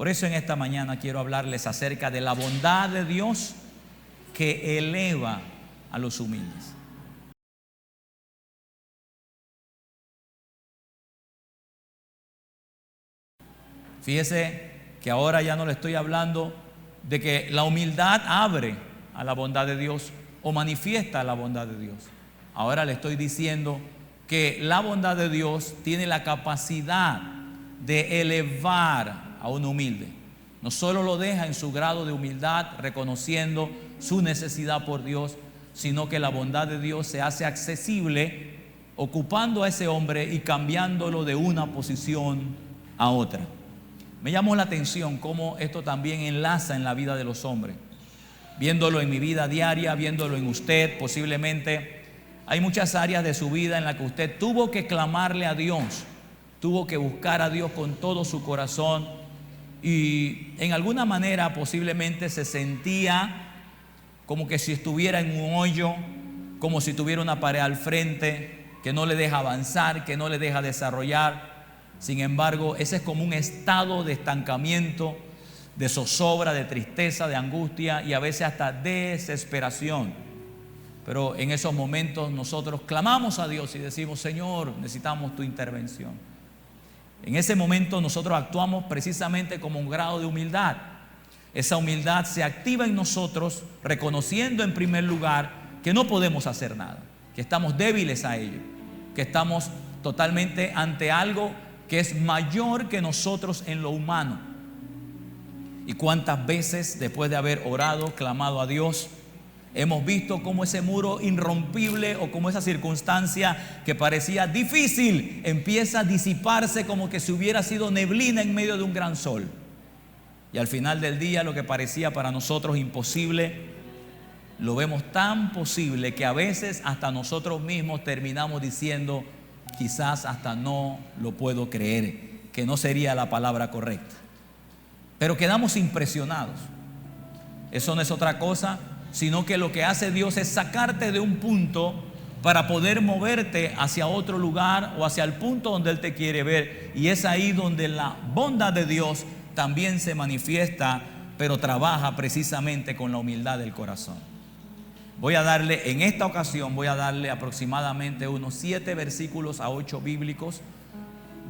Por eso en esta mañana quiero hablarles acerca de la bondad de Dios que eleva a los humildes. Fíjese que ahora ya no le estoy hablando de que la humildad abre a la bondad de Dios o manifiesta la bondad de Dios. Ahora le estoy diciendo que la bondad de Dios tiene la capacidad de elevar a un humilde. No solo lo deja en su grado de humildad, reconociendo su necesidad por Dios, sino que la bondad de Dios se hace accesible, ocupando a ese hombre y cambiándolo de una posición a otra. Me llamó la atención cómo esto también enlaza en la vida de los hombres. Viéndolo en mi vida diaria, viéndolo en usted, posiblemente hay muchas áreas de su vida en las que usted tuvo que clamarle a Dios, tuvo que buscar a Dios con todo su corazón y en alguna manera posiblemente se sentía como que si estuviera en un hoyo, como si tuviera una pared al frente que no le deja avanzar, que no le deja desarrollar. Sin embargo, ese es como un estado de estancamiento, de zozobra, de tristeza, de angustia y a veces hasta desesperación. Pero en esos momentos nosotros clamamos a Dios y decimos: Señor, necesitamos tu intervención. En ese momento nosotros actuamos precisamente como un grado de humildad. Esa humildad se activa en nosotros reconociendo en primer lugar que no podemos hacer nada, que estamos débiles a ello, que estamos totalmente ante algo que es mayor que nosotros en lo humano. Y cuántas veces después de haber orado, clamado a Dios, hemos visto cómo ese muro irrompible o como esa circunstancia que parecía difícil empieza a disiparse como que si hubiera sido neblina en medio de un gran sol. Y al final del día lo que parecía para nosotros imposible, lo vemos tan posible que a veces hasta nosotros mismos terminamos diciendo: quizás hasta no lo puedo creer, que no sería la palabra correcta. Pero quedamos impresionados. Eso no es otra cosa, sino que lo que hace Dios es sacarte de un punto para poder moverte hacia otro lugar o hacia el punto donde Él te quiere ver. Y es ahí donde la bondad de Dios también se manifiesta, pero trabaja precisamente con la humildad del corazón. En esta ocasión voy a darle aproximadamente unos 7 versículos a 8 bíblicos,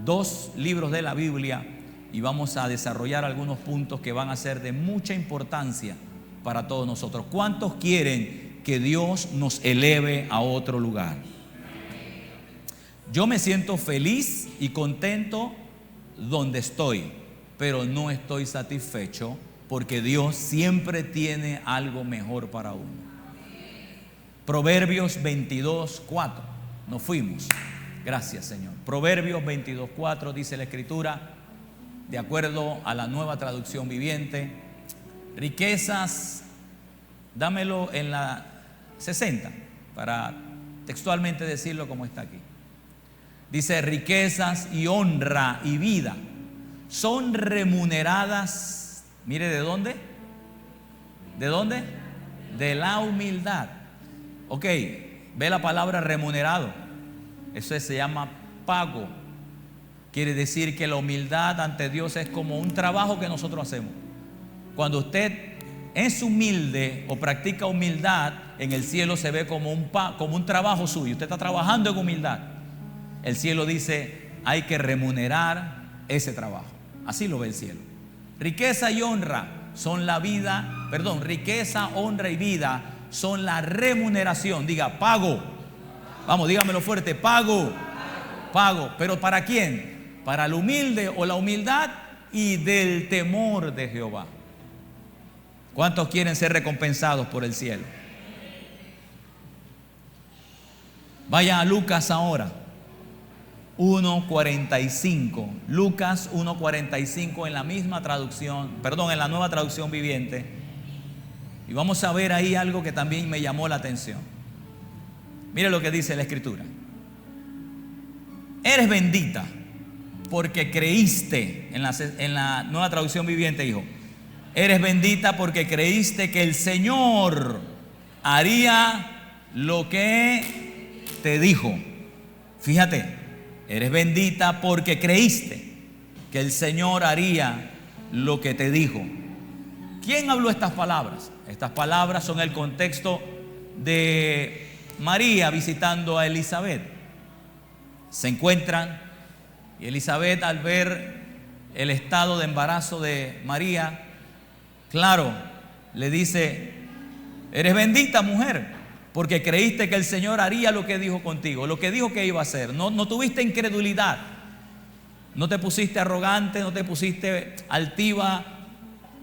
2 libros de la Biblia, y vamos a desarrollar algunos puntos que van a ser de mucha importancia para todos nosotros. ¿Cuántos quieren que Dios nos eleve a otro lugar? Yo me siento feliz y contento donde estoy, pero no estoy satisfecho porque Dios siempre tiene algo mejor para uno. Proverbios 22:4. Nos fuimos. Gracias, Señor. Proverbios 22:4 dice la Escritura, de acuerdo a la Nueva Traducción Viviente: riquezas, dámelo en la 60 para textualmente decirlo como está aquí. Dice: riquezas y honra y vida son remuneradas. Mire, ¿de dónde? ¿De dónde? De la humildad. Ok, ve la palabra remunerado. Eso se llama pago. Quiere decir que la humildad ante Dios es como un trabajo que nosotros hacemos. Cuando usted es humilde o practica humildad, en el cielo se ve como un trabajo suyo. Usted está trabajando en humildad. El cielo dice: hay que remunerar ese trabajo. Así lo ve el cielo. Riqueza y honra son la vida, riqueza, honra y vida son la remuneración. Diga: pago. Vamos, dígamelo fuerte: pago. Pago. ¿Pero para quién? Para el humilde o la humildad y del temor de Jehová. ¿Cuántos quieren ser recompensados por el cielo? Vaya a Lucas ahora, 1:45. Lucas 1:45 en la misma traducción, en la Nueva Traducción Viviente. Y vamos a ver ahí algo que también me llamó la atención. Mire lo que dice la Escritura: eres bendita porque creíste. En la Nueva Traducción Viviente dijo: eres bendita porque creíste que el Señor haría lo que te dijo. Fíjate, eres bendita porque creíste que el Señor haría lo que te dijo. ¿Quién habló estas palabras? Estas palabras son el contexto de María visitando a Elizabeth. Se encuentran y Elizabeth, al ver el estado de embarazo de María, claro, le dice: eres bendita, mujer, porque creíste que el Señor haría lo que dijo contigo, lo que dijo que iba a hacer. No tuviste incredulidad, no te pusiste arrogante, no te pusiste altiva,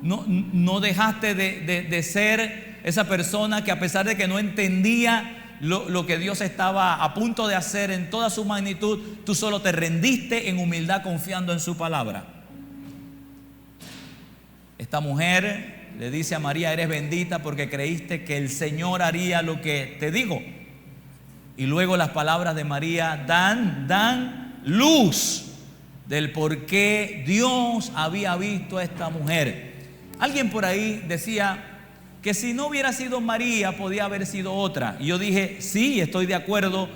no dejaste de ser esa persona que, a pesar de que no entendía lo que Dios estaba a punto de hacer en toda su magnitud, tú solo te rendiste en humildad, confiando en su palabra. Esta mujer le dice a María: eres bendita porque creíste que el Señor haría lo que te dijo. Y luego las palabras de María dan luz del por qué Dios había visto a esta mujer. Alguien por ahí decía que si no hubiera sido María, podía haber sido otra. Y yo dije: sí, estoy de acuerdo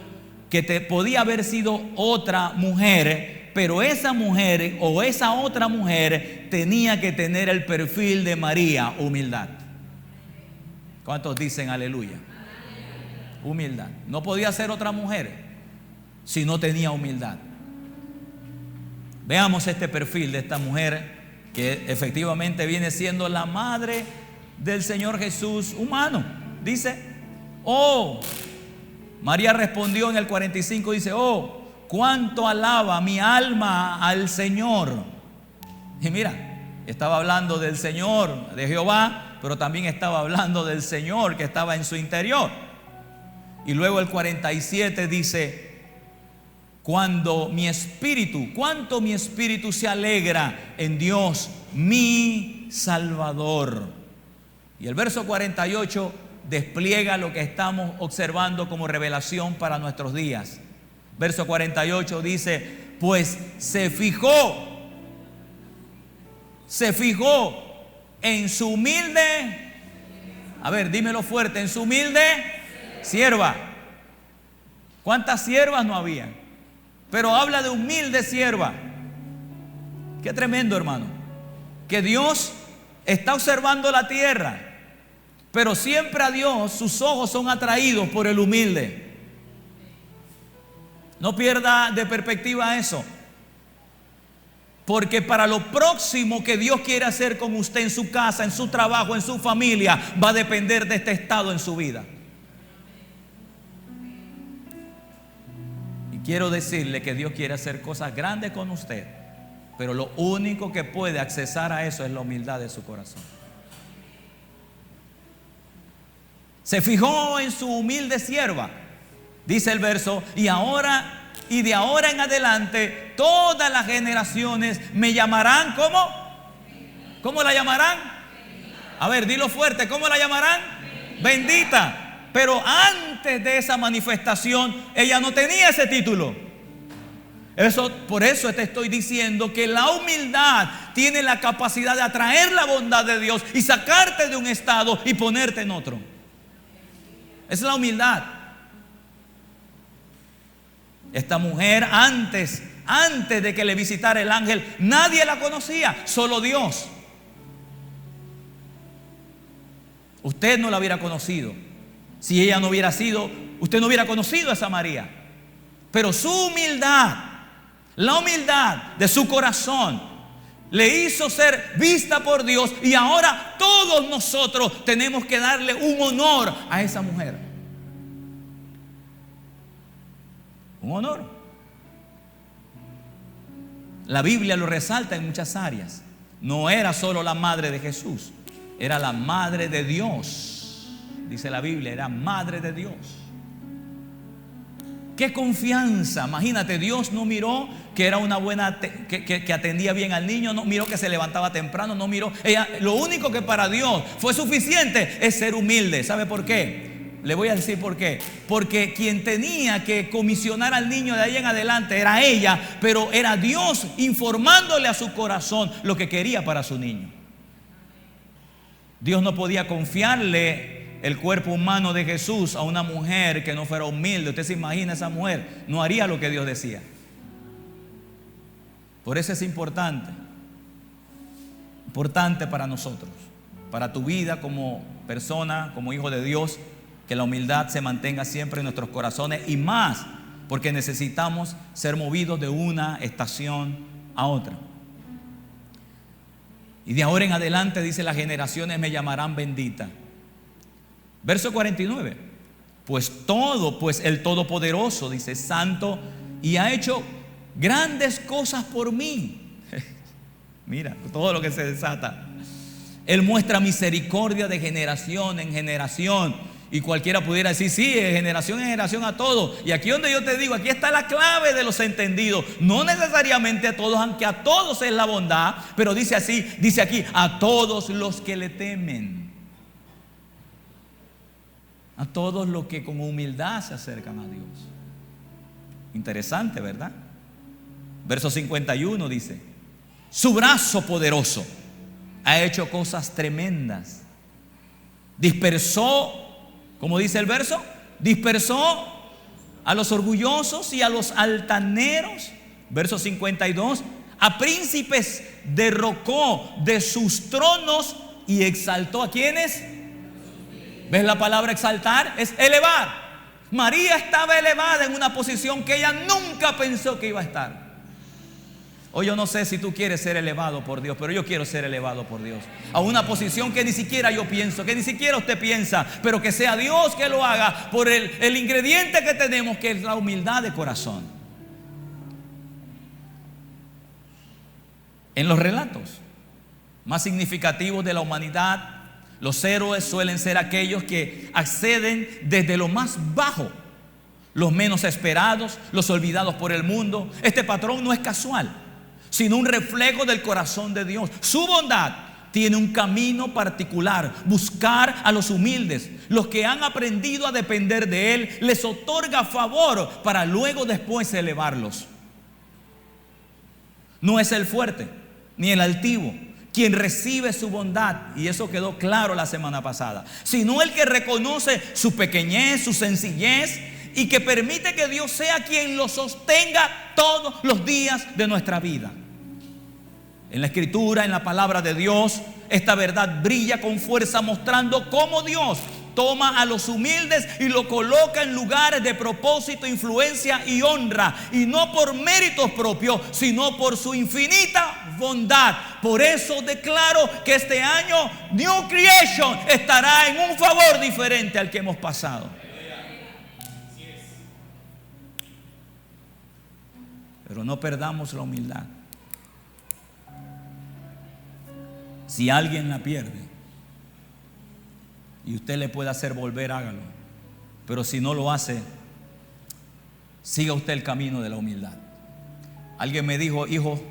que podía haber sido otra mujer, pero esa mujer o esa otra mujer tenía que tener el perfil de María: humildad. ¿Cuántos dicen aleluya? Humildad. No podía ser otra mujer si no tenía humildad. Veamos este perfil de esta mujer, que efectivamente viene siendo la madre del Señor Jesús humano. Dice: María respondió en el 45, dice: cuánto alaba mi alma al Señor. Y mira, estaba hablando del Señor, de Jehová, pero también estaba hablando del Señor que estaba en su interior. Y luego el 47 dice: cuánto mi espíritu se alegra en Dios, mi Salvador. Y el verso 48 despliega lo que estamos observando como revelación para nuestros días. Verso 48 dice: pues se fijó en su humilde, a ver, dímelo fuerte, en su humilde sierva. ¿Cuántas siervas no había? Pero habla de humilde sierva. Qué tremendo, hermano, que Dios está observando la tierra, pero siempre a Dios sus ojos son atraídos por el humilde. No pierda de perspectiva eso, porque para lo próximo que Dios quiere hacer con usted en su casa, en su trabajo, en su familia, va a depender de este estado en su vida. Y quiero decirle que Dios quiere hacer cosas grandes con usted, pero lo único que puede accesar a eso es la humildad de su corazón. Se fijó en su humilde sierva, dice el verso, y de ahora en adelante todas las generaciones me llamarán, ¿cómo la llamarán? A ver, dilo fuerte, ¿cómo la llamarán? Bendita. Pero antes de esa manifestación, ella no tenía ese título. Por eso te estoy diciendo que la humildad tiene la capacidad de atraer la bondad de Dios y sacarte de un estado y ponerte en otro. Esa es la humildad. Esta mujer antes de que le visitara el ángel, nadie la conocía, solo Dios. Usted no la hubiera conocido. Si ella no hubiera sido, usted no hubiera conocido a esa María. Pero su humildad, la humildad de su corazón, le hizo ser vista por Dios. Y ahora todos nosotros tenemos que darle un honor a esa mujer. Un honor. La Biblia lo resalta en muchas áreas. No era solo la madre de Jesús, era la madre de Dios. Dice la Biblia, era madre de Dios. ¡Qué confianza! Imagínate, Dios no miró que era una buena, que atendía bien al niño, no miró que se levantaba temprano, no miró. Ella, lo único que para Dios fue suficiente es ser humilde. ¿Sabe por qué? Le voy a decir por qué. Porque quien tenía que comisionar al niño de ahí en adelante era ella, pero era Dios informándole a su corazón lo que quería para su niño. Dios no podía confiarle el cuerpo humano de Jesús a una mujer que no fuera humilde. Usted se imagina, esa mujer no haría lo que Dios decía. Por eso es importante importante para nosotros, para tu vida como persona, como hijo de Dios, que la humildad se mantenga siempre en nuestros corazones, y más porque necesitamos ser movidos de una estación a otra. Y de ahora en adelante, dice, las generaciones me llamarán bendita. Verso 49. Pues el Todopoderoso, dice, santo, y ha hecho grandes cosas por mí. Mira, todo lo que se desata. Él muestra misericordia de generación en generación. Y cualquiera pudiera decir, sí, de generación en generación a todos. Y aquí donde yo te digo, aquí está la clave de los entendidos. No necesariamente a todos, aunque a todos es la bondad. Pero dice así, dice aquí, a todos los que le temen. A todos los que con humildad se acercan a Dios. Interesante, ¿verdad? Verso 51 dice, su brazo poderoso ha hecho cosas tremendas. Dispersó, como dice el verso, dispersó a los orgullosos y a los altaneros. Verso 52, a príncipes derrocó de sus tronos y exaltó a quienes. ¿Ves la palabra exaltar? Es elevar. María estaba elevada en una posición que ella nunca pensó que iba a estar. Hoy yo no sé si tú quieres ser elevado por Dios, pero yo quiero ser elevado por Dios a una posición que ni siquiera yo pienso, que ni siquiera usted piensa, pero que sea Dios que lo haga por el ingrediente que tenemos, que es la humildad de corazón. En los relatos más significativos de la humanidad, los héroes suelen ser aquellos que acceden desde lo más bajo, los menos esperados, los olvidados por el mundo. Este patrón no es casual, sino un reflejo del corazón de Dios. Su bondad tiene un camino particular: buscar a los humildes, los que han aprendido a depender de Él. Les otorga favor para luego después elevarlos. No es el fuerte ni el altivo quien recibe su bondad, y eso quedó claro la semana pasada, sino el que reconoce su pequeñez, su sencillez, y que permite que Dios sea quien lo sostenga todos los días de nuestra vida. En la Escritura, en la palabra de Dios, esta verdad brilla con fuerza, mostrando cómo Dios toma a los humildes y lo coloca en lugares de propósito, influencia y honra, y no por méritos propios, sino por su infinita bondad. Por eso declaro que este año New Creation estará en un favor diferente al que hemos pasado. Pero no perdamos la humildad. Si alguien la pierde y usted le puede hacer volver, hágalo. Pero si no lo hace, siga usted el camino de la humildad. Alguien me dijo, hijo,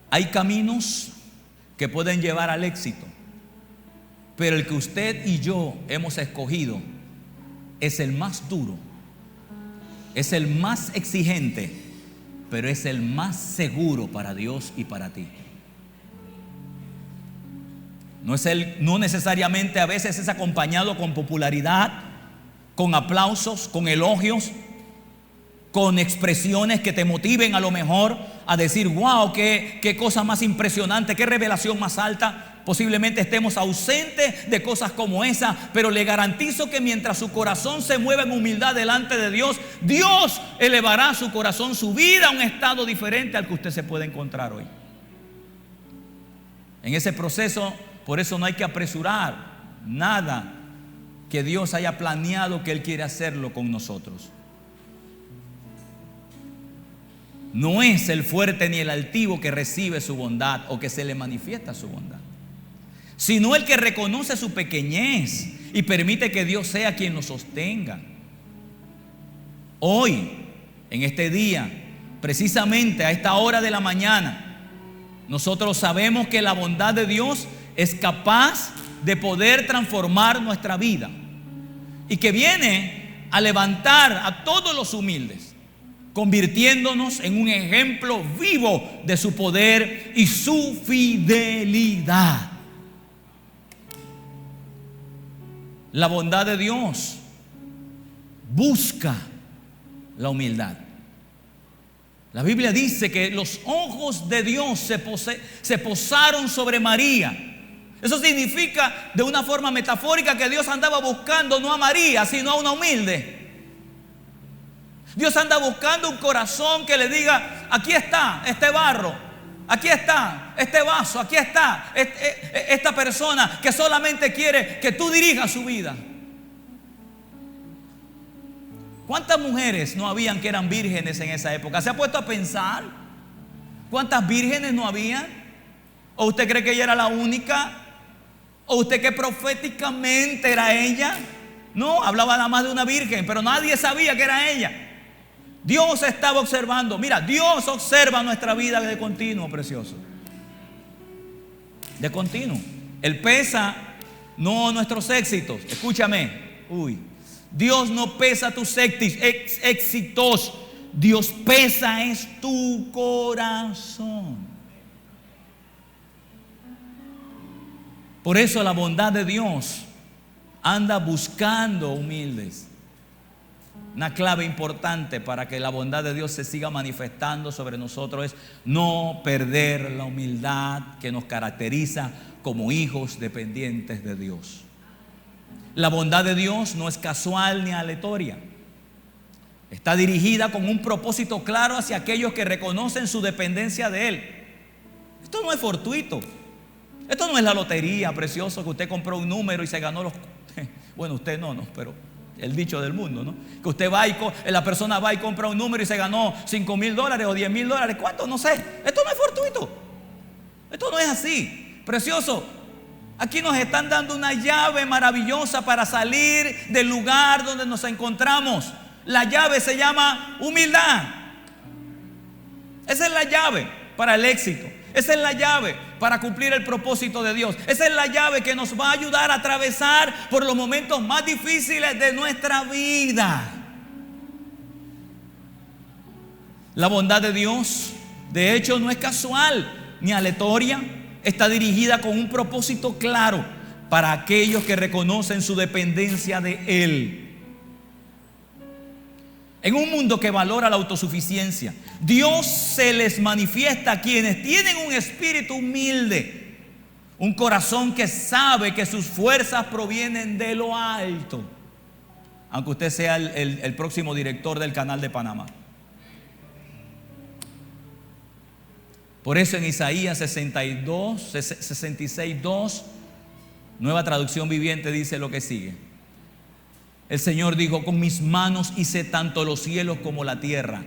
hay caminos que pueden llevar al éxito, pero el que usted y yo hemos escogido es el más duro, es el más exigente, pero es el más seguro para Dios y para ti. No necesariamente a veces es acompañado con popularidad, con aplausos, con elogios, con expresiones que te motiven a lo mejor a decir, wow, qué cosa más impresionante, qué revelación más alta. Posiblemente estemos ausentes de cosas como esa, pero le garantizo que mientras su corazón se mueva en humildad delante de Dios, Dios elevará su corazón, su vida a un estado diferente al que usted se puede encontrar hoy. En ese proceso, por eso no hay que apresurar nada que Dios haya planeado que Él quiere hacerlo con nosotros. No es el fuerte ni el altivo que recibe su bondad o que se le manifiesta su bondad, sino el que reconoce su pequeñez y permite que Dios sea quien lo sostenga. Hoy, en este día, precisamente a esta hora de la mañana, nosotros sabemos que la bondad de Dios es capaz de poder transformar nuestra vida y que viene a levantar a todos los humildes, convirtiéndonos en un ejemplo vivo de su poder y su fidelidad. La bondad de Dios busca la humildad. La Biblia dice que los ojos de Dios se posaron sobre María. Eso significa de una forma metafórica que Dios andaba buscando no a María, sino a una humilde. Dios anda buscando un corazón que le diga: aquí está este barro, aquí está este vaso, aquí está esta persona que solamente quiere que tú dirijas su vida. ¿Cuántas mujeres no habían que eran vírgenes en esa época? ¿Se ha puesto a pensar cuántas vírgenes no habían? ¿O usted cree que ella era la única? ¿O usted que proféticamente era ella? No, hablaba nada más de una virgen, pero nadie sabía que era ella. Dios estaba observando. Mira, Dios observa nuestra vida de continuo, precioso. De continuo. Él pesa no nuestros éxitos. Escúchame. Dios no pesa tus éxitos. Dios pesa es tu corazón. Por eso la bondad de Dios anda buscando humildes. Una clave importante para que la bondad de Dios se siga manifestando sobre nosotros es no perder la humildad que nos caracteriza como hijos dependientes de Dios. La bondad de Dios no es casual ni aleatoria. Está dirigida con un propósito claro hacia aquellos que reconocen su dependencia de Él. Esto no es fortuito. Esto no es la lotería, precioso, que usted compró un número y se ganó los... Bueno, usted no, pero el dicho del mundo, ¿no? Que usted va y la persona va y compra un número y se ganó $5,000 o $10,000. ¿Cuánto? No sé. Esto no es fortuito. Esto no es así. Precioso, aquí nos están dando una llave maravillosa para salir del lugar donde nos encontramos. La llave se llama humildad. Esa es la llave para el éxito. Esa es la llave para cumplir el propósito de Dios. Esa es la llave que nos va a ayudar a atravesar por los momentos más difíciles de nuestra vida. La bondad de Dios, de hecho, no es casual ni aleatoria. Está dirigida con un propósito claro para aquellos que reconocen su dependencia de Él. En un mundo que valora la autosuficiencia, Dios se les manifiesta a quienes tienen un espíritu humilde, un corazón que sabe que sus fuerzas provienen de lo alto. Aunque usted sea el próximo director del Canal de Panamá. Por eso en Isaías 66:2, Nueva Traducción Viviente, dice lo que sigue. El Señor dijo: con mis manos hice tanto los cielos como la tierra.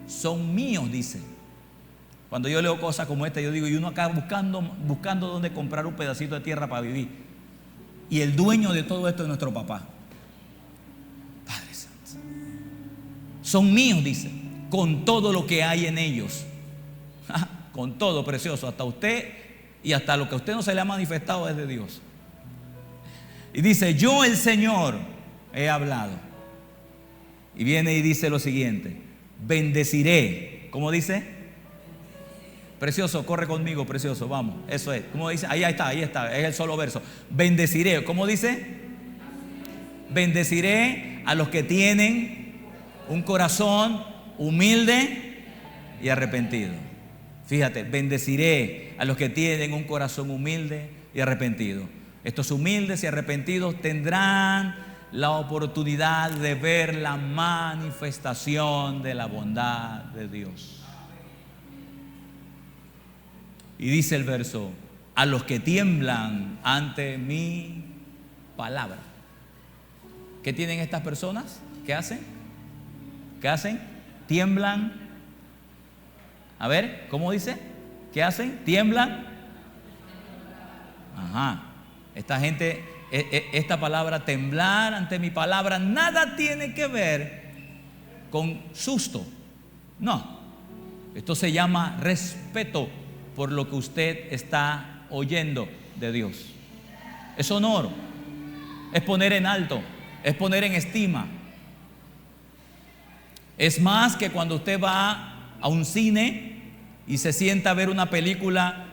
Son míos, dice. Cuando yo leo cosas como esta, yo digo, y uno acá buscando dónde comprar un pedacito de tierra para vivir. Y el dueño de todo esto es nuestro papá, Padre Santo. Son míos, dice, con todo lo que hay en ellos. Con todo, precioso, hasta usted y hasta lo que a usted no se le ha manifestado es de Dios. Y dice: yo, el Señor, he hablado. Y viene y dice lo siguiente: bendeciré. ¿Cómo dice? Precioso, corre conmigo, precioso, vamos. Eso es. ¿Cómo dice? Ahí está, es el solo verso. Bendeciré. ¿Cómo dice? Bendeciré a los que tienen un corazón humilde y arrepentido. Fíjate, bendeciré a los que tienen un corazón humilde y arrepentido. Estos humildes y arrepentidos tendrán la oportunidad de ver la manifestación de la bondad de Dios. Y dice el verso: a los que tiemblan ante mi palabra. ¿Qué tienen estas personas? ¿Qué hacen? ¿Qué hacen? Tiemblan. A ver, ¿cómo dice? ¿Qué hacen? Tiemblan. Ajá. Esta gente, esta palabra temblar ante mi palabra, nada tiene que ver con susto. No. Esto se llama respeto por lo que usted está oyendo de Dios. Es honor, es poner en alto, es poner en estima. Es más que cuando usted va a un cine y se sienta a ver una película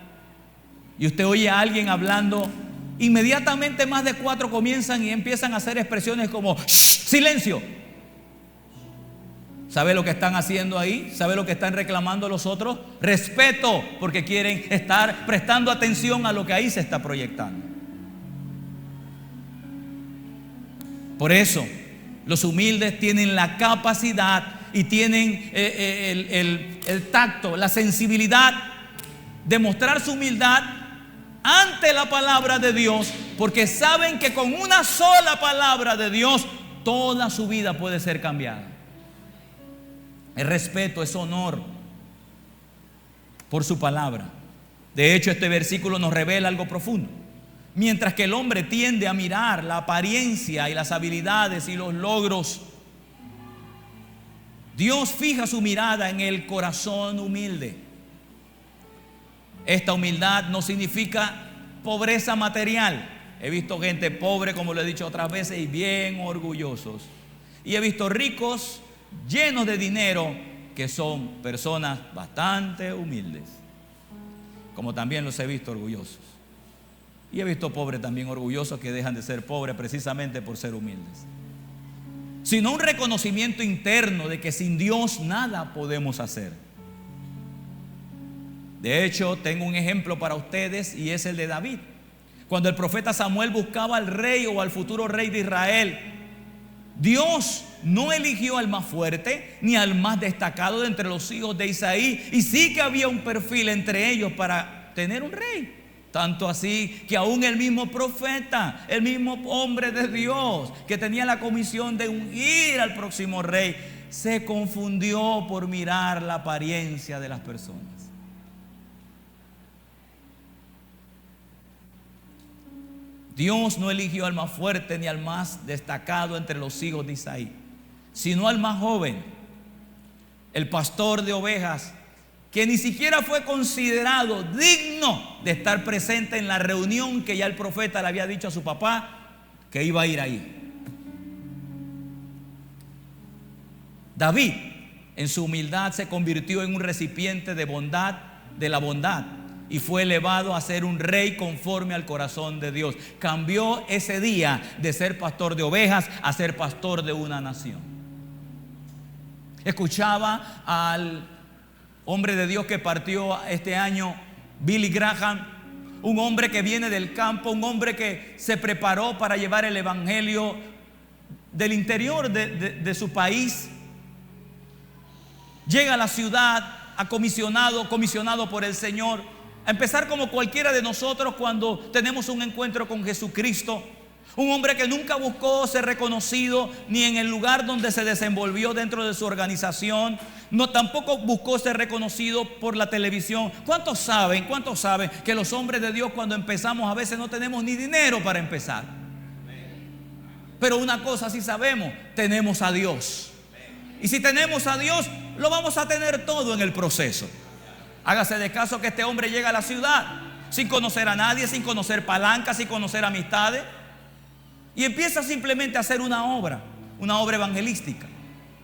y usted oye a alguien hablando, inmediatamente más de 4 comienzan y empiezan a hacer expresiones como: ¡shh! ¡Silencio! ¿Sabe lo que están haciendo ahí? ¿Sabe lo que están reclamando los otros? Respeto, porque quieren estar prestando atención a lo que ahí se está proyectando. Por eso, los humildes tienen la capacidad y tienen el tacto, la sensibilidad de mostrar su humildad ante la palabra de Dios, porque saben que con una sola palabra de Dios toda su vida puede ser cambiada. Es respeto, es honor por su palabra. De hecho, este versículo nos revela algo profundo. Mientras que el hombre tiende a mirar la apariencia y las habilidades y los logros, Dios fija su mirada en el corazón humilde. Esta humildad no significa pobreza material. He visto gente pobre, como lo he dicho otras veces, y bien orgullosos. Y he visto ricos llenos de dinero que son personas bastante humildes, como también los he visto orgullosos. Y he visto pobres también orgullosos que dejan de ser pobres precisamente por ser humildes. Sino un reconocimiento interno de que sin Dios nada podemos hacer. De hecho, tengo un ejemplo para ustedes y es el de David. Cuando el profeta Samuel buscaba al rey o al futuro rey de Israel, Dios no eligió al más fuerte ni al más destacado de entre los hijos de Isaí, y sí que había un perfil entre ellos para tener un rey. Tanto así que aún el mismo profeta, el mismo hombre de Dios que tenía la comisión de ungir al próximo rey, se confundió por mirar la apariencia de las personas. Dios no eligió al más fuerte ni al más destacado entre los hijos de Isaí, sino al más joven, el pastor de ovejas, que ni siquiera fue considerado digno de estar presente en la reunión que ya el profeta le había dicho a su papá que iba a ir ahí. David, en su humildad, se convirtió en un recipiente de bondad, de la bondad, y fue elevado a ser un rey conforme al corazón de Dios. Cambió ese día de ser pastor de ovejas a ser pastor de una nación. Escuchaba al hombre de Dios que partió este año, Billy Graham, un hombre que viene del campo, un hombre que se preparó para llevar el evangelio del interior de su país. Llega a la ciudad comisionado por el Señor, a empezar como cualquiera de nosotros cuando tenemos un encuentro con Jesucristo. Un hombre que nunca buscó ser reconocido ni en el lugar donde se desenvolvió dentro de su organización, no tampoco buscó ser reconocido por la televisión. ¿Cuántos saben que los hombres de Dios, cuando empezamos, a veces no tenemos ni dinero para empezar? Pero una cosa sí sabemos: tenemos a Dios. Y si tenemos a Dios, lo vamos a tener todo en el proceso. Hágase de caso que este hombre llega a la ciudad sin conocer a nadie, sin conocer palancas, sin conocer amistades, y empieza simplemente a hacer una obra evangelística.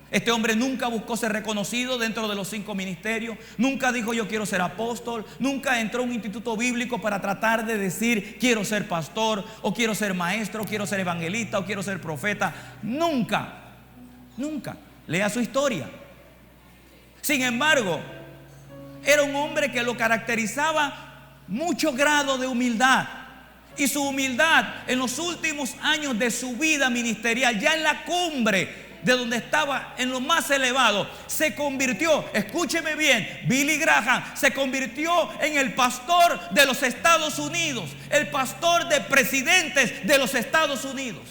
Este hombre nunca buscó ser reconocido dentro de los 5 ministerios, nunca dijo yo quiero ser apóstol, nunca entró a un instituto bíblico para tratar de decir quiero ser pastor, o quiero ser maestro, o quiero ser evangelista, o quiero ser profeta. Nunca. Lea su historia. Sin embargo, era un hombre que lo caracterizaba mucho grado de humildad. Y su humildad en los últimos años de su vida ministerial, ya en la cumbre de donde estaba, en lo más elevado, se convirtió, escúcheme bien, Billy Graham se convirtió en el pastor de los Estados Unidos, el pastor de presidentes de los Estados Unidos.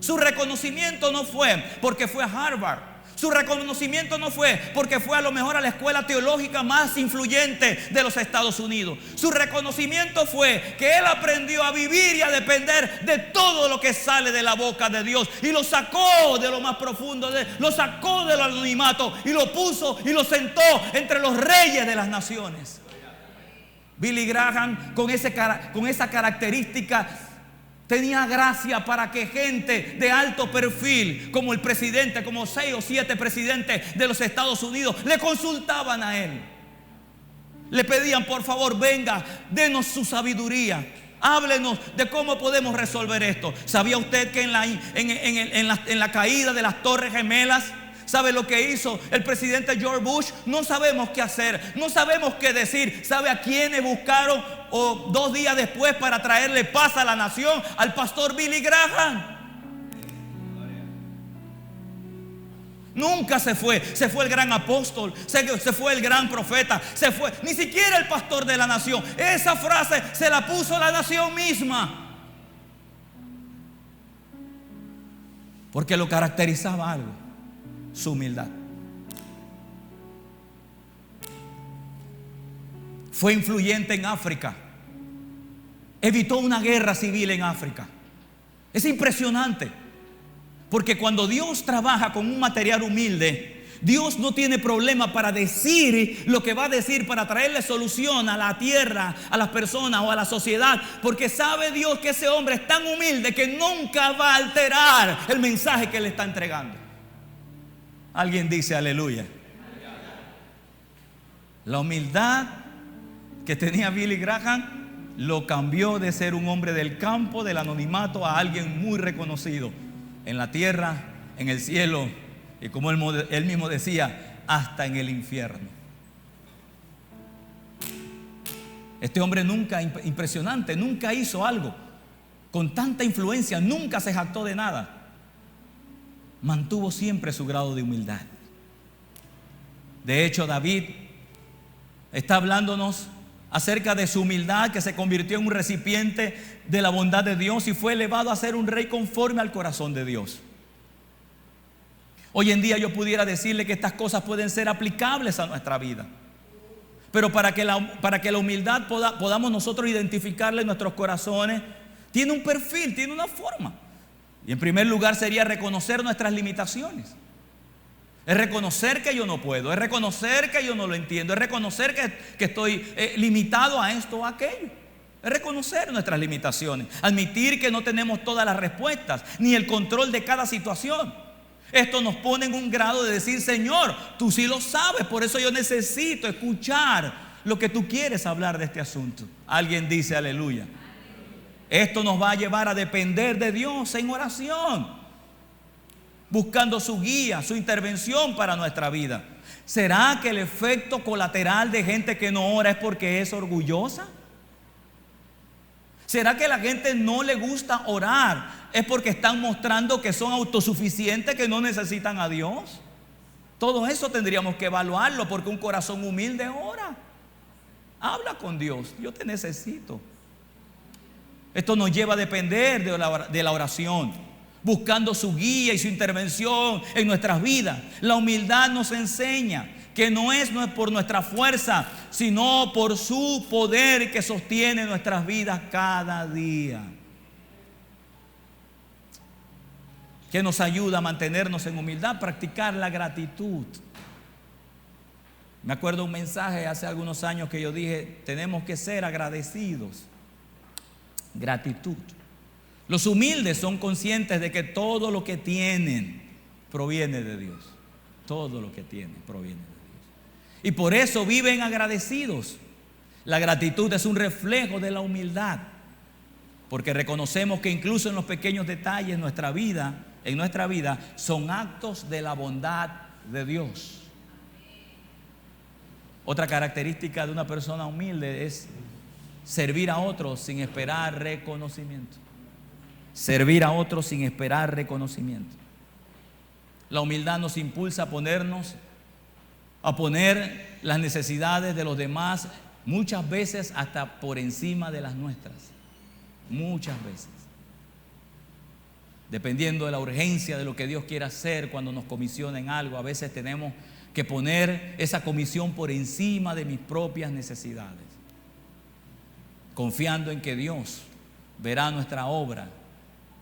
Su reconocimiento no fue porque fue a Harvard. Su reconocimiento no fue porque fue a lo mejor a la escuela teológica más influyente de los Estados Unidos. Su reconocimiento fue que él aprendió a vivir y a depender de todo lo que sale de la boca de Dios, y lo sacó de lo más profundo, lo sacó del anonimato y lo puso y lo sentó entre los reyes de las naciones. Billy Graham, con esa característica, tenía gracia para que gente de alto perfil, como el presidente, como 6 o 7 presidentes de los Estados Unidos, le consultaban a él. Le pedían, por favor, venga, denos su sabiduría. Háblenos de cómo podemos resolver esto. ¿Sabía usted que en la caída de las Torres Gemelas, sabe lo que hizo el presidente George Bush? No sabemos qué hacer, no sabemos qué decir. ¿Sabe a quiénes buscaron 2 días después para traerle paz a la nación? Al pastor Billy Graham. Nunca se fue el gran apóstol, se fue el gran profeta, se fue ni siquiera el pastor de la nación. Esa frase se la puso la nación misma, porque lo caracterizaba algo: su humildad. Fue influyente en África, evitó una guerra civil en África. Es impresionante. Porque cuando Dios trabaja con un material humilde, Dios no tiene problema para decir lo que va a decir, para traerle solución a la tierra, a las personas o a la sociedad. Porque sabe Dios que ese hombre es tan humilde que nunca va a alterar el mensaje que le está entregando. Alguien dice aleluya. La humildad que tenía Billy Graham lo cambió de ser un hombre del campo, del anonimato, a alguien muy reconocido en la tierra, en el cielo y, como él mismo decía, hasta en el infierno. Este hombre nunca, impresionante, nunca hizo algo con tanta influencia, nunca se jactó de nada. Mantuvo siempre su grado de humildad. De hecho, David está hablándonos acerca de su humildad, que se convirtió en un recipiente de la bondad de Dios y fue elevado a ser un rey conforme al corazón de Dios. Hoy en día yo pudiera decirle que estas cosas pueden ser aplicables a nuestra vida, pero para que la humildad podamos nosotros identificarla en nuestros corazones, tiene un perfil, tiene una forma. Y en primer lugar sería reconocer nuestras limitaciones. Es reconocer que yo no puedo, es reconocer que yo no lo entiendo, es reconocer que estoy limitado a esto o a aquello. Es reconocer nuestras limitaciones, admitir que no tenemos todas las respuestas ni el control de cada situación. Esto nos pone en un grado de decir: Señor, tú sí lo sabes, por eso yo necesito escuchar lo que tú quieres hablar de este asunto. Alguien dice aleluya. Esto nos va a llevar a depender de Dios en oración, buscando su guía, su intervención para nuestra vida. ¿Será que el efecto colateral de gente que no ora es porque es orgullosa? ¿Será que la gente no le gusta orar es porque están mostrando que son autosuficientes, que no necesitan a Dios? Todo eso tendríamos que evaluarlo, porque un corazón humilde ora. Habla con Dios: yo te necesito. Esto nos lleva a depender de la oración, buscando su guía y su intervención en nuestras vidas. La humildad nos enseña que no es por nuestra fuerza, sino por su poder que sostiene nuestras vidas cada día, que nos ayuda a mantenernos en humildad, practicar la gratitud. Me acuerdo un mensaje hace algunos años que yo dije: tenemos que ser agradecidos. Gratitud. Los humildes son conscientes de que todo lo que tienen proviene de Dios. Todo lo que tienen proviene de Dios. Y por eso viven agradecidos. La gratitud es un reflejo de la humildad, porque reconocemos que incluso en los pequeños detalles en nuestra vida son actos de la bondad de Dios. Otra característica de una persona humilde es servir a otros sin esperar reconocimiento. Servir a otros sin esperar reconocimiento. La humildad nos impulsa a poner las necesidades de los demás, muchas veces hasta por encima de las nuestras. Muchas veces. Dependiendo de la urgencia de lo que Dios quiera hacer cuando nos comisiona en algo, a veces tenemos que poner esa comisión por encima de mis propias necesidades, confiando en que Dios verá nuestra obra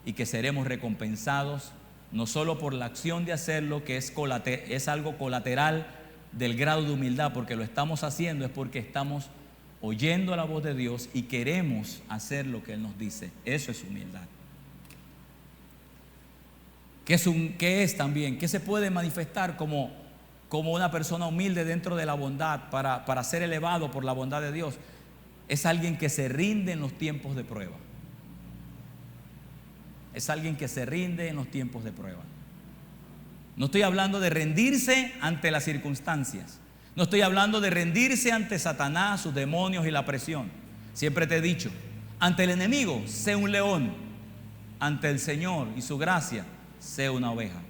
y que seremos recompensados no solo por la acción de hacerlo, que es algo colateral del grado de humildad, porque lo estamos haciendo, es porque estamos oyendo la voz de Dios y queremos hacer lo que Él nos dice. Eso es humildad. ¿Qué es también? ¿Qué se puede manifestar como una persona humilde dentro de la bondad para ser elevado por la bondad de Dios? es alguien que se rinde en los tiempos de prueba. Es alguien que se rinde en los tiempos de prueba. No estoy hablando de rendirse ante las circunstancias. No estoy hablando de rendirse ante Satanás, sus demonios y la presión. Siempre te he dicho, ante el enemigo, sé un león. Ante el Señor y su gracia, sé una oveja.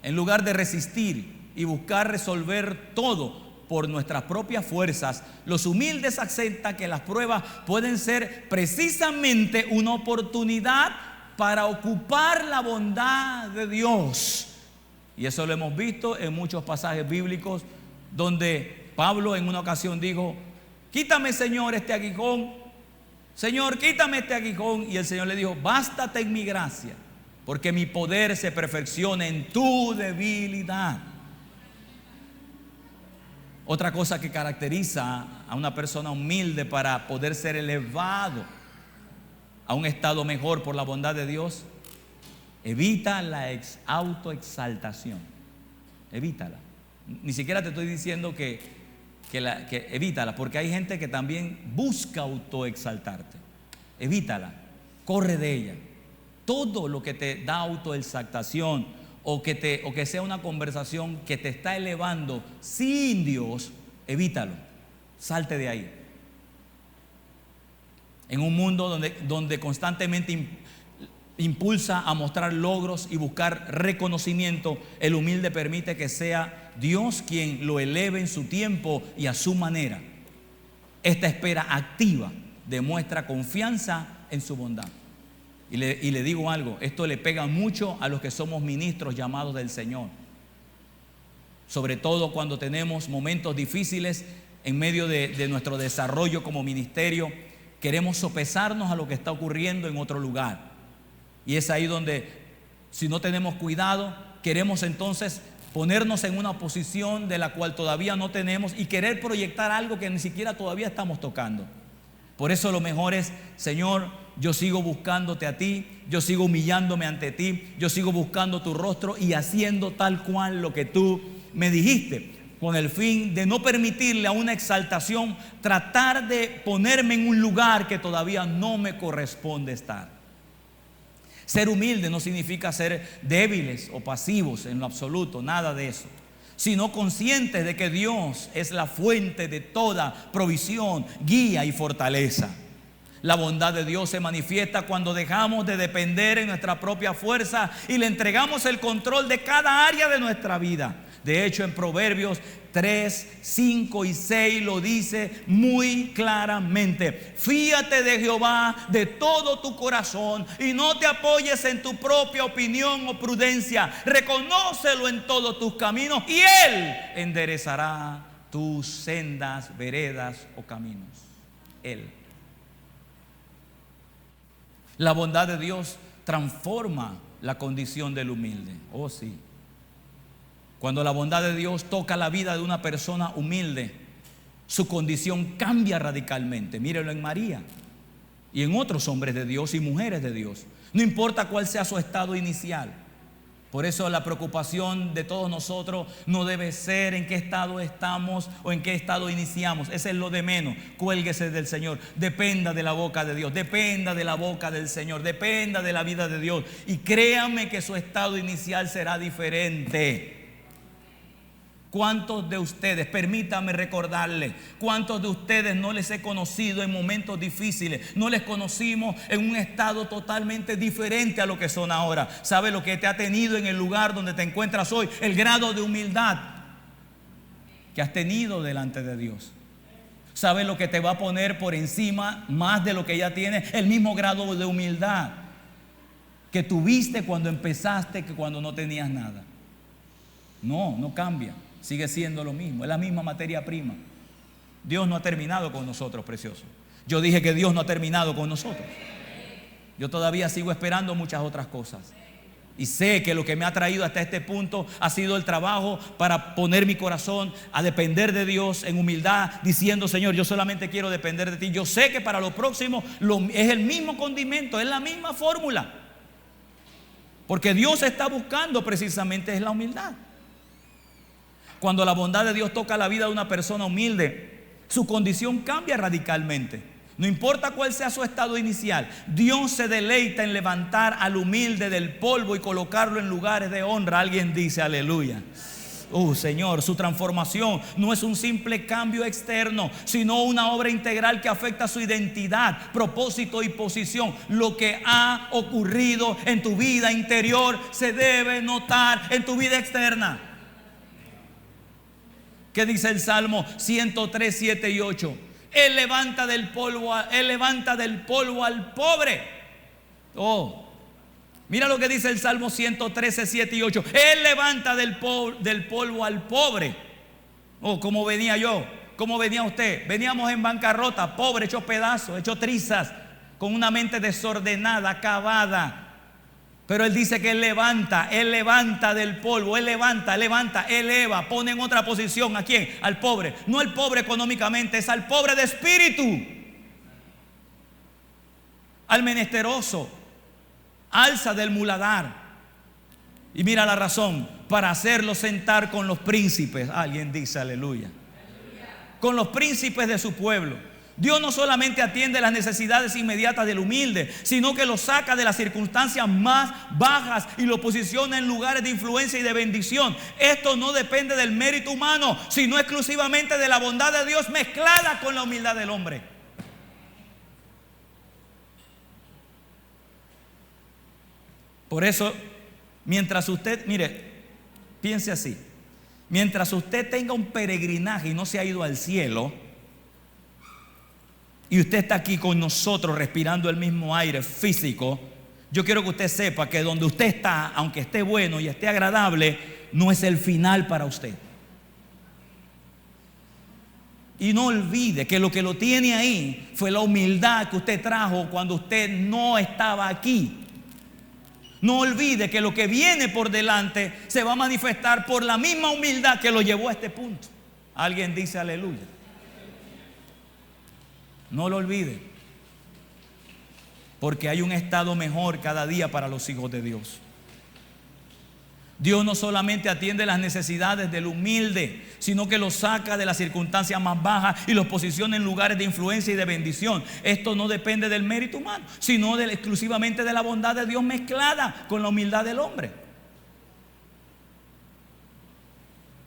En lugar de resistir y buscar resolver todo por nuestras propias fuerzas, los humildes aceptan que las pruebas pueden ser precisamente una oportunidad para ocupar la bondad de Dios. Y eso lo hemos visto en muchos pasajes bíblicos, donde Pablo en una ocasión dijo: quítame, Señor, este aguijón. Señor, quítame este aguijón. Y el Señor le dijo: bástate en mi gracia, porque mi poder se perfecciona en tu debilidad. Otra cosa que caracteriza a una persona humilde para poder ser elevado a un estado mejor por la bondad de Dios, evita la autoexaltación. Evítala. Ni siquiera te estoy diciendo que evítala, porque hay gente que también busca autoexaltarte. Evítala, corre de ella. Todo lo que te da autoexaltación o que sea una conversación que te está elevando sin Dios, evítalo, salte de ahí. En un mundo donde constantemente impulsa a mostrar logros y buscar reconocimiento, el humilde permite que sea Dios quien lo eleve en su tiempo y a su manera. Esta espera activa demuestra confianza en su bondad. Y le digo algo, esto le pega mucho a los que somos ministros llamados del Señor. Sobre todo cuando tenemos momentos difíciles en medio de nuestro desarrollo como ministerio, queremos sopesarnos a lo que está ocurriendo en otro lugar. Y es ahí donde, si no tenemos cuidado, queremos entonces ponernos en una posición de la cual todavía no tenemos y querer proyectar algo que ni siquiera todavía estamos tocando. Por eso lo mejor es: Señor, yo sigo buscándote a ti, yo sigo humillándome ante ti, yo sigo buscando tu rostro y haciendo tal cual lo que tú me dijiste, con el fin de no permitirle a una exaltación tratar de ponerme en un lugar que todavía no me corresponde estar. Ser humilde no significa ser débiles o pasivos en lo absoluto, nada de eso, sino conscientes de que Dios es la fuente de toda provisión, guía y fortaleza. La bondad de Dios se manifiesta cuando dejamos de depender en nuestra propia fuerza y le entregamos el control de cada área de nuestra vida. De hecho, en Proverbios 3, 5 y 6 lo dice muy claramente: fíate de Jehová de todo tu corazón y no te apoyes en tu propia opinión o prudencia. Reconócelo en todos tus caminos y Él enderezará tus sendas, veredas o caminos. Él. La bondad de Dios transforma la condición del humilde. Oh, sí. Cuando la bondad de Dios toca la vida de una persona humilde, su condición cambia radicalmente. Mírenlo en María y en otros hombres de Dios y mujeres de Dios. No importa cuál sea su estado inicial. Por eso la preocupación de todos nosotros no debe ser en qué estado estamos o en qué estado iniciamos. Eso es lo de menos. Cuélguese del Señor. Dependa de la boca de Dios. Dependa de la boca del Señor. Dependa de la vida de Dios. Y créame que su estado inicial será diferente. ¿Cuántos de ustedes, permítame recordarles, cuántos de ustedes no les he conocido en momentos difíciles? No les conocimos en un estado totalmente diferente a lo que son ahora. ¿Sabe lo que te ha tenido en el lugar donde te encuentras hoy? El grado de humildad que has tenido delante de Dios. ¿Sabe lo que te va a poner por encima más de lo que ya tienes? El mismo grado de humildad que tuviste cuando empezaste que cuando no tenías nada. No cambia. Sigue siendo lo mismo, es la misma materia prima. Dios no ha terminado con nosotros, precioso. Yo dije que Dios no ha terminado con nosotros. Yo todavía sigo esperando muchas otras cosas. Y sé que lo que me ha traído hasta este punto ha sido el trabajo para poner mi corazón a depender de Dios en humildad, diciendo: Señor, yo solamente quiero depender de ti. Yo sé que para lo próximo es el mismo condimento, es la misma fórmula. Porque Dios está buscando precisamente es la humildad. Cuando la bondad de Dios toca la vida de una persona humilde, Su condición cambia radicalmente. No importa cuál sea su estado inicial, Dios se deleita en levantar al humilde del polvo y colocarlo en lugares de honra. Alguien dice aleluya. Señor, su transformación no es un simple cambio externo, sino una obra integral que afecta su identidad, propósito y posición. Lo que ha ocurrido en tu vida interior se debe notar en tu vida externa. ¿Qué dice el Salmo 103, 7 y 8? Él levanta del polvo al pobre. Mira lo que dice el Salmo 113, 7 y 8. Él levanta del polvo al pobre. ¿Cómo venía yo? ¿Cómo venía usted? Veníamos en bancarrota, pobre, hecho pedazos, hecho trizas, con una mente desordenada, acabada. Pero Él dice que Él levanta del polvo, Él eleva, pone en otra posición. ¿A quién? Al pobre. No el pobre económicamente, es al pobre de espíritu, al menesteroso. Alza del muladar. Y mira la razón: para hacerlo sentar con los príncipes. Alguien dice aleluya. Con los príncipes de su pueblo. Dios no solamente atiende las necesidades inmediatas del humilde, sino que lo saca de las circunstancias más bajas y lo posiciona en lugares de influencia y de bendición. Esto no depende del mérito humano, sino exclusivamente de la bondad de Dios mezclada con la humildad del hombre. Por eso, mientras usted, mire, piense así: mientras usted tenga un peregrinaje y no se ha ido al cielo, y usted está aquí con nosotros respirando el mismo aire físico, yo quiero que usted sepa que donde usted está, aunque esté bueno y esté agradable, no es el final para usted. Y no olvide que lo tiene ahí fue la humildad que usted trajo cuando usted no estaba aquí. No olvide que lo que viene por delante se va a manifestar por la misma humildad que lo llevó a este punto. Alguien dice aleluya. No lo olvide, porque hay un estado mejor cada día para los hijos de Dios. Dios no solamente atiende las necesidades del humilde, sino que los saca de las circunstancias más bajas y los posiciona en lugares de influencia y de bendición. Esto no depende del mérito humano, sino exclusivamente de la bondad de Dios mezclada con la humildad del hombre.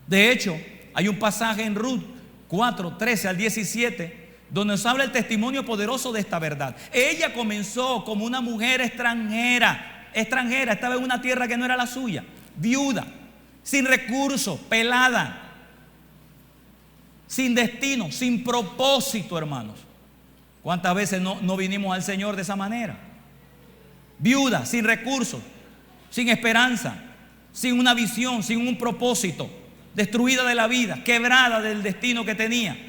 De hecho, hay un pasaje en Ruth 4, 13 al 17, donde nos habla el testimonio poderoso de esta verdad. Ella comenzó como una mujer extranjera, estaba en una tierra que no era la suya, viuda, sin recursos, pelada, sin destino, sin propósito, hermanos. ¿Cuántas veces no vinimos al Señor de esa manera? Viuda, sin recursos, sin esperanza, sin una visión, sin un propósito, destruida de la vida, quebrada del destino que tenía.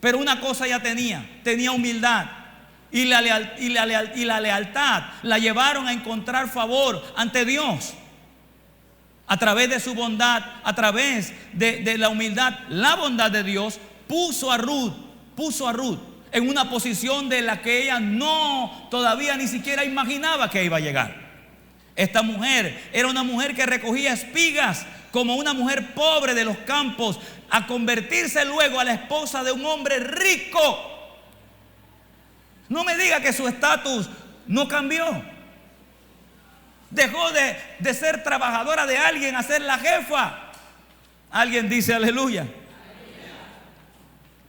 Pero una cosa ella tenía humildad, y la lealtad la llevaron a encontrar favor ante Dios. A través de su bondad, a través de la humildad, la bondad de Dios puso a Ruth en una posición de la que ella todavía ni siquiera imaginaba que iba a llegar. Esta mujer era una mujer que recogía espigas, como una mujer pobre de los campos, a convertirse luego a la esposa de un hombre rico. No me diga que su estatus no cambió. Dejó de ser trabajadora de alguien a ser la jefa. Alguien dice aleluya.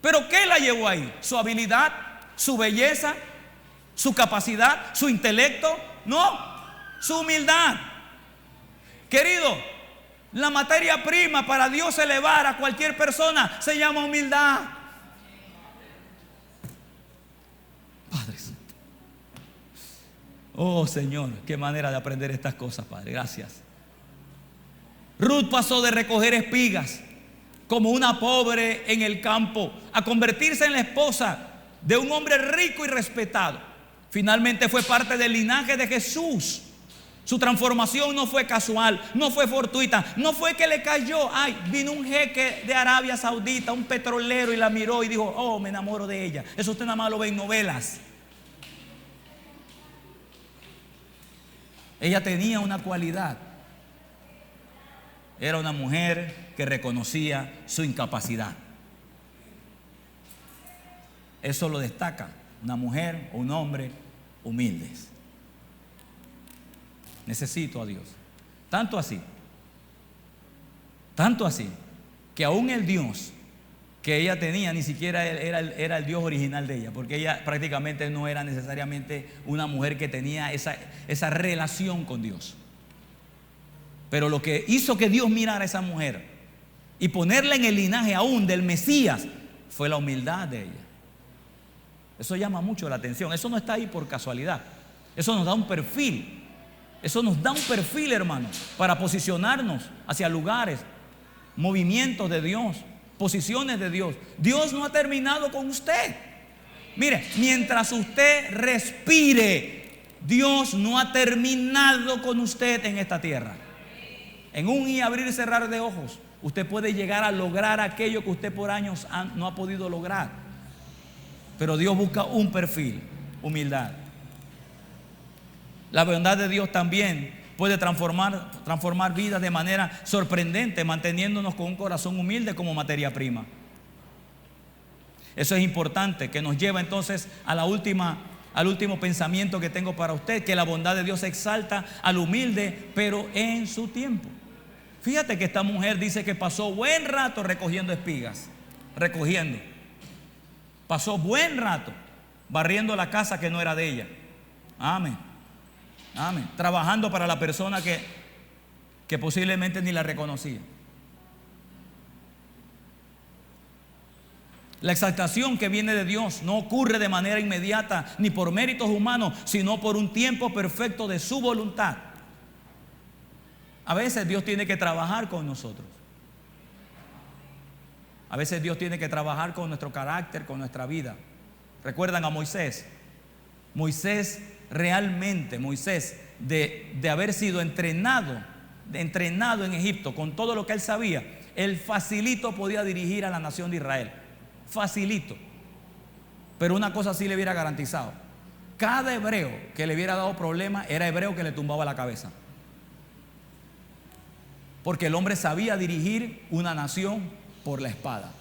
¿Pero qué la llevó ahí? ¿Su habilidad? ¿Su belleza? ¿Su capacidad? ¿Su intelecto? No, su humildad. Querido, la materia prima para Dios elevar a cualquier persona se llama humildad. Padre Santo. Oh Señor, qué manera de aprender estas cosas, Padre. Gracias. Ruth pasó de recoger espigas como una pobre en el campo a convertirse en la esposa de un hombre rico y respetado. Finalmente fue parte del linaje de Jesús. Su transformación no fue casual, no fue fortuita, no fue que le cayó. Vino un jeque de Arabia Saudita, un petrolero, y la miró y dijo: me enamoro de ella. Eso usted nada más lo ve en novelas. Ella tenía una cualidad. Era una mujer que reconocía su incapacidad. Eso lo destaca una mujer o un hombre humildes. Necesito a Dios. Tanto así, que aún el Dios que ella tenía ni siquiera era el Dios original de ella, porque ella prácticamente no era necesariamente una mujer que tenía esa relación con Dios. Pero lo que hizo que Dios mirara a esa mujer y ponerla en el linaje aún del Mesías fue la humildad de ella. Eso llama mucho la atención. Eso no está ahí por casualidad. Eso nos da un perfil. Eso nos da un perfil, hermano, para posicionarnos hacia lugares, movimientos de Dios, posiciones de Dios. Dios no ha terminado con usted. Mire, mientras usted respire, Dios no ha terminado con usted en esta tierra. En un y abrir y cerrar de ojos, usted puede llegar a lograr aquello que usted por años no ha podido lograr. Pero Dios busca un perfil, humildad. La bondad de Dios también puede transformar vidas de manera sorprendente, manteniéndonos con un corazón humilde como materia prima. Eso es importante, que nos lleva entonces al último pensamiento que tengo para usted, que la bondad de Dios exalta al humilde, pero en su tiempo. Fíjate que esta mujer dice que pasó buen rato recogiendo espigas, pasó buen rato barriendo la casa que no era de ella. Amén. Amén. Trabajando para la persona que posiblemente ni la reconocía. La exaltación que viene de Dios no ocurre de manera inmediata ni por méritos humanos, sino por un tiempo perfecto de su voluntad. A veces Dios tiene que trabajar con nosotros. A veces Dios tiene que trabajar con nuestro carácter, con nuestra vida. ¿Recuerdan a Moisés? Moisés, de haber sido entrenado en Egipto con todo lo que él sabía, él facilito podía dirigir a la nación de Israel. Facilito. Pero una cosa sí le hubiera garantizado: cada hebreo que le hubiera dado problema era hebreo que le tumbaba la cabeza. Porque el hombre sabía dirigir una nación por la espada.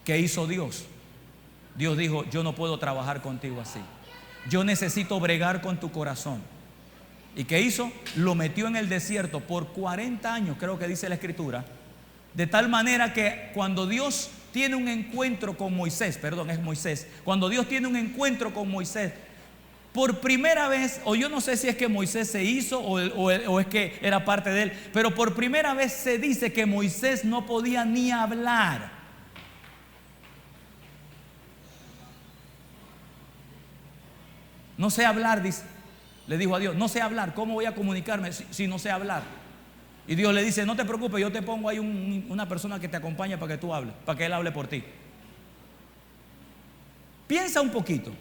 ¿Qué hizo Dios? Dios dijo: yo no puedo trabajar contigo así. Yo necesito bregar con tu corazón. ¿Y qué hizo? Lo metió en el desierto por 40 años, creo que dice la Escritura. De tal manera que cuando Dios tiene un encuentro con Moisés, cuando Dios tiene un encuentro con Moisés, por primera vez, o yo no sé si es que Moisés se hizo o es que era parte de él, pero por primera vez se dice que Moisés no podía ni hablar. No sé hablar, dice. Le dijo a Dios: no sé hablar, ¿cómo voy a comunicarme si no sé hablar? Y Dios le dice: no te preocupes, yo te pongo ahí una persona que te acompañe para que tú hables, para que él hable por ti. Piensa un poquito.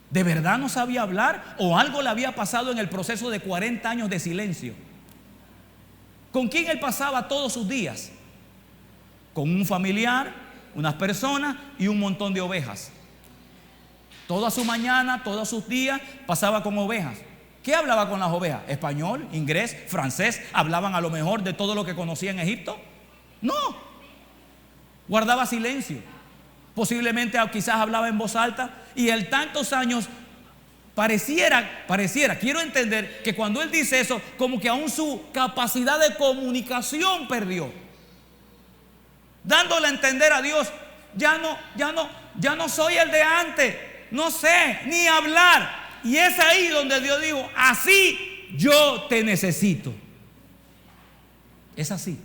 ¿De verdad no sabía hablar o algo le había pasado en el proceso de 40 años de silencio? ¿Con quién él pasaba todos sus días? Con un familiar, unas personas y un montón de ovejas. Toda su mañana, todos sus días pasaba con ovejas. ¿Qué hablaba con las ovejas? ¿Español, inglés, francés? ¿Hablaban a lo mejor de todo lo que conocía en Egipto? No. Guardaba silencio. Posiblemente quizás hablaba en voz alta, y en tantos años pareciera, quiero entender que cuando él dice eso, como que aún su capacidad de comunicación perdió, dándole a entender a Dios: ya no soy el de antes, no sé ni hablar. Y es ahí donde Dios dijo: así yo te necesito. Es así,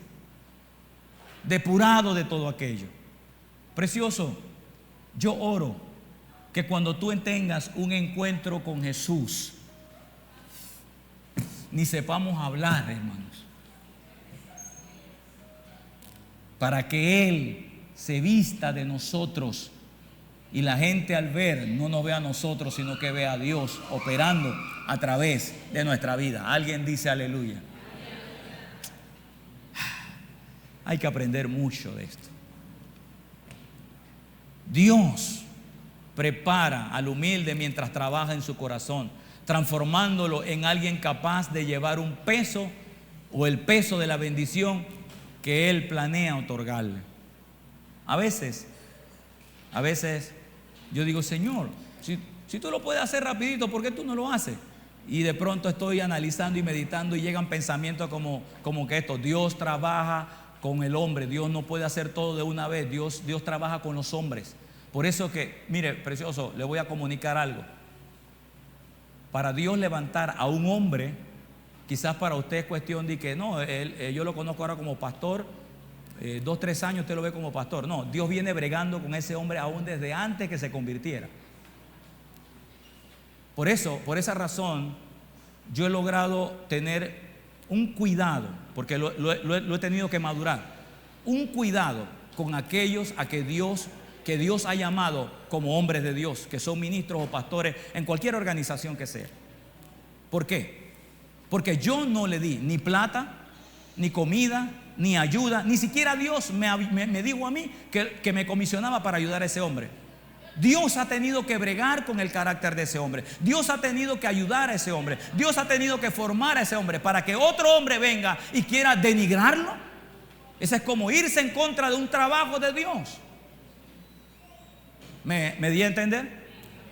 depurado de todo aquello. Precioso, yo oro que cuando tú tengas un encuentro con Jesús, ni sepamos hablar, hermanos, para que Él se vista de nosotros y la gente al ver no nos vea a nosotros, sino que vea a Dios operando a través de nuestra vida. Alguien dice aleluya. Hay que aprender mucho de esto. Dios prepara al humilde mientras trabaja en su corazón, transformándolo en alguien capaz de llevar un peso o el peso de la bendición que Él planea otorgarle. A veces A veces yo digo, Señor, si tú lo puedes hacer rapidito, ¿por qué tú no lo haces? Y de pronto estoy analizando y meditando y llegan pensamientos como que esto: Dios trabaja con el hombre, Dios no puede hacer todo de una vez, Dios trabaja con los hombres. Por eso que, mire, precioso, le voy a comunicar algo. Para Dios levantar a un hombre, quizás para usted es cuestión de que no, yo lo conozco ahora como pastor, 2, 3 años usted lo ve como pastor. No, Dios viene bregando con ese hombre aún desde antes que se convirtiera. Por esa razón, yo he logrado tener un cuidado, porque lo he tenido que madurar, un cuidado con aquellos a que Dios ha llamado como hombres de Dios, que son ministros o pastores en cualquier organización que sea. ¿Por qué? Porque yo no le di ni plata, ni comida, ni ayuda, ni siquiera Dios me dijo a mí que me comisionaba para ayudar a ese hombre. Dios ha tenido que bregar con el carácter de ese hombre. Dios ha tenido que ayudar a ese hombre. Dios ha tenido que formar a ese hombre para que otro hombre venga y quiera denigrarlo. Eso es como irse en contra de un trabajo de Dios. ¿Me di a entender?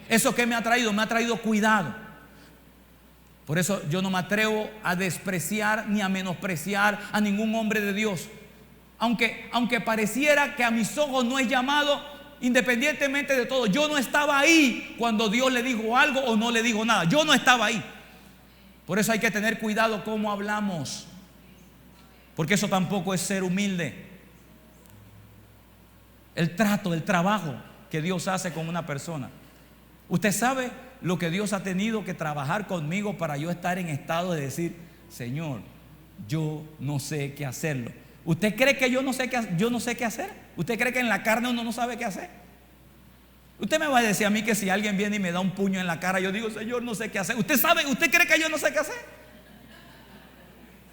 ¿Eso qué me ha traído? Me ha traído cuidado. Por eso yo no me atrevo a despreciar ni a menospreciar a ningún hombre de Dios. Aunque pareciera que a mis ojos no es llamado. Independientemente de todo, yo no estaba ahí cuando Dios le dijo algo o no le dijo nada. Yo no estaba ahí. Por eso hay que tener cuidado cómo hablamos, porque eso tampoco es ser humilde. El trato, el trabajo que Dios hace con una persona. Usted sabe lo que Dios ha tenido que trabajar conmigo para yo estar en estado de decir: Señor, yo no sé qué hacerlo. ¿Usted cree que yo no sé qué hacer? ¿Usted cree que en la carne uno no sabe qué hacer? Usted me va a decir a mí que si alguien viene y me da un puño en la cara, yo digo: Señor, no sé qué hacer. ¿Usted cree que yo no sé qué hacer?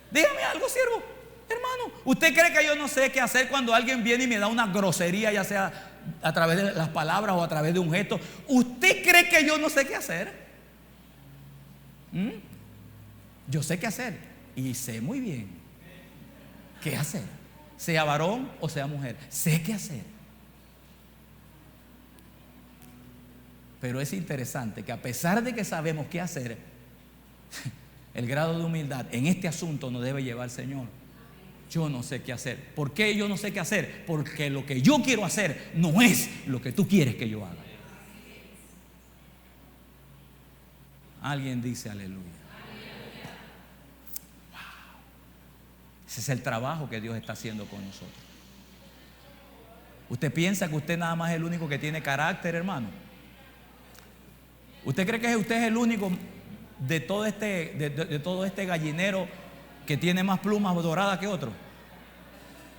Dígame algo, siervo, hermano. ¿Usted cree que yo no sé qué hacer cuando alguien viene y me da una grosería, ya sea a través de las palabras o a través de un gesto? ¿Usted cree que yo no sé qué hacer? Yo sé qué hacer y sé muy bien qué hacer, sea varón o sea mujer. Sé qué hacer. Pero es interesante que a pesar de que sabemos qué hacer, el grado de humildad en este asunto nos debe llevar al Señor. Yo no sé qué hacer. ¿Por qué yo no sé qué hacer? Porque lo que yo quiero hacer no es lo que tú quieres que yo haga. Alguien dice aleluya. Ese es el trabajo que Dios está haciendo con nosotros. ¿Usted piensa que usted nada más es el único que tiene carácter, hermano? ¿Usted cree que usted es el único de todo este gallinero que tiene más plumas doradas que otro?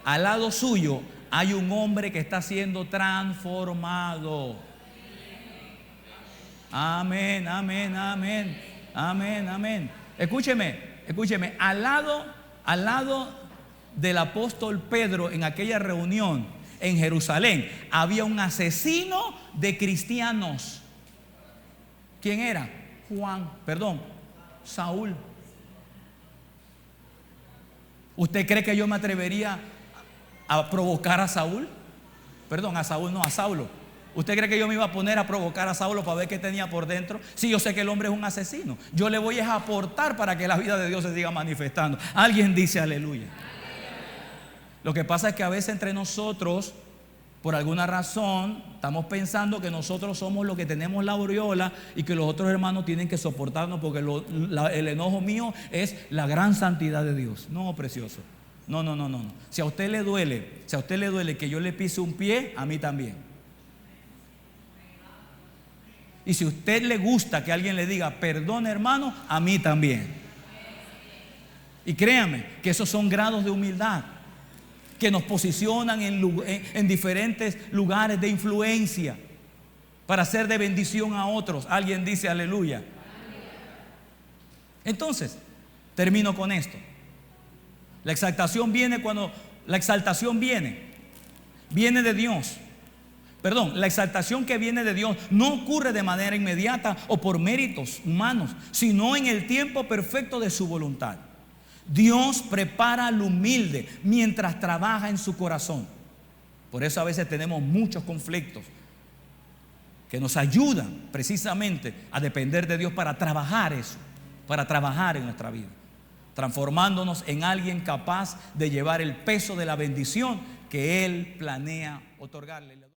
Al lado suyo hay un hombre que está siendo transformado. Amén, amén, amén, amén, amén. Escúcheme, al lado del apóstol Pedro en aquella reunión en Jerusalén había un asesino de cristianos. ¿Quién era? Saúl. ¿Usted cree que yo me atrevería a provocar a Saúl? A Saulo. ¿Usted cree que yo me iba a poner a provocar a Saulo para ver qué tenía por dentro? Sí, yo sé que el hombre es un asesino. Yo le voy a aportar para que la vida de Dios se siga manifestando. Alguien dice aleluya. Lo que pasa es que a veces entre nosotros, por alguna razón, estamos pensando que nosotros somos los que tenemos la aureola y que los otros hermanos tienen que soportarnos porque el enojo mío es la gran santidad de Dios. No, precioso. No. Si a usted le duele que yo le pise un pie, a mí también. Y si a usted le gusta que alguien le diga perdón, hermano, a mí también. Y créame que esos son grados de humildad que nos posicionan en diferentes lugares de influencia para ser de bendición a otros. Alguien dice aleluya. Entonces, termino con esto. La exaltación viene viene de Dios. La exaltación que viene de Dios no ocurre de manera inmediata o por méritos humanos, sino en el tiempo perfecto de su voluntad. Dios prepara al humilde mientras trabaja en su corazón. Por eso a veces tenemos muchos conflictos, que nos ayudan precisamente a depender de Dios para trabajar eso, para trabajar en nuestra vida, transformándonos en alguien capaz de llevar el peso de la bendición que Él planea otorgarle.